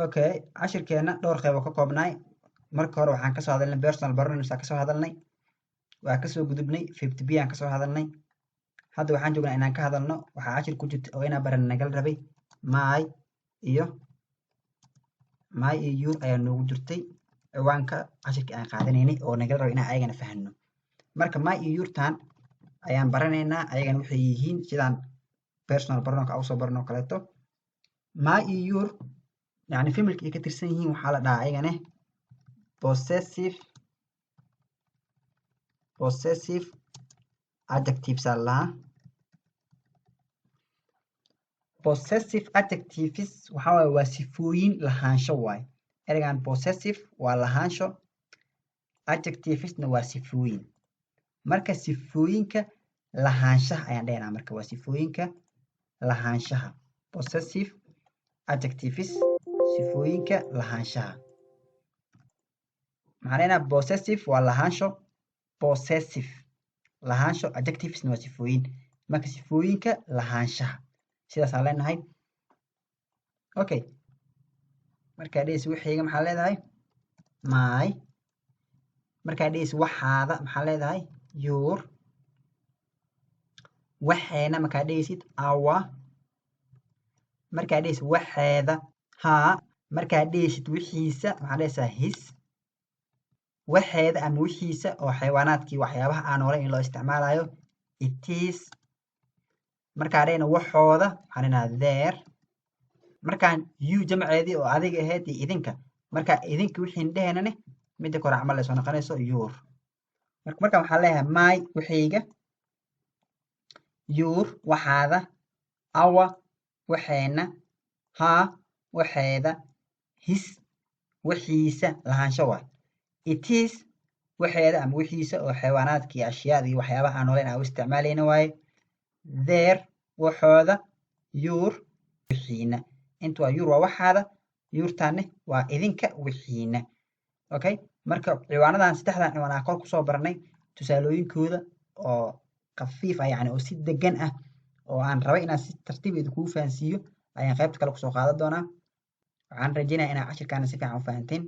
okay cashirkeena dhowr qayb oo ka koobnay marka hore waxaan ka soo hadalnay personal pronounce ka soo hadalnay waa ka soo gudubnay 50b aan ka soo hadalnay hadda waxaan joognaa inaan ka hadalno waxa cashir ku jirta oo inaan baran nagal rabay my iyo your ayaa noogu jirtay ciwaanka cashirka aan qaadanaynay oo nagal rabay inaan ayagana fahanno marka my iyo yourtan ayaan baranaynaa ayagana waxay yihiin sidaan personal pronoun ka soo barano kaleeto my iyo your يعني فيملك إيه كتير سنين وحالة داعية possessive adjectives الله possessive adjectives وحاول وصفوين لهانشو واي إرجعن possessive ولهانشو adjectives نوصفوين مركز صفوين ك لهانشة يعني دينا مركز وصفوين ك لهانشة possessive adjectives sifooyinka lahaanshaha macnaheena possessive waa lahaansho possessive lahaansho adjectives waa sifooyin marka sifooyinka lahaanshaha sidaas aan leenahay okay marka dhis wixiga maxaa leedahay my marka dhis waxaada maxaa leedahay your waxeena marka dhisid our marka dhis waxeeda ها marka dheeshid wixiisa waxa leeyahay his waxeeda ama wixiisa oo xayawaanaadkii waxyaabaha aan hore in loo isticmaalayo it is marka dheena waxooda waxaan their markaan you jamceedii oo adiga ahayd idinka marka idinka wixii dhehenane midda kore camal soo noqonayso your marka waxa leeyahay my wixiga your waxaada our waxeena ha waxeeda his wixiisa lahaansho waa it is waxeeda ama wixiisa oo xayawaanaadkii ashyaadii waxyaabaha aan nooleen aan u isticmaalayna waaye their waxooda your wixiina inta waa your waa waxaada yourtaane waa idinka wixiina okay marka ciwaanadan saddexdan ciwaan aan kor ku soo baranay tusaalooyinkooda oo khafiif ah yani oo si degan ah oo aan rabay inaan si tartiib ah ku fahansiiyo ayaan qaybta kale ku soo qaadan doonaa waxaan rajaynayaa inaad cashirkaana si fiican u fahanteen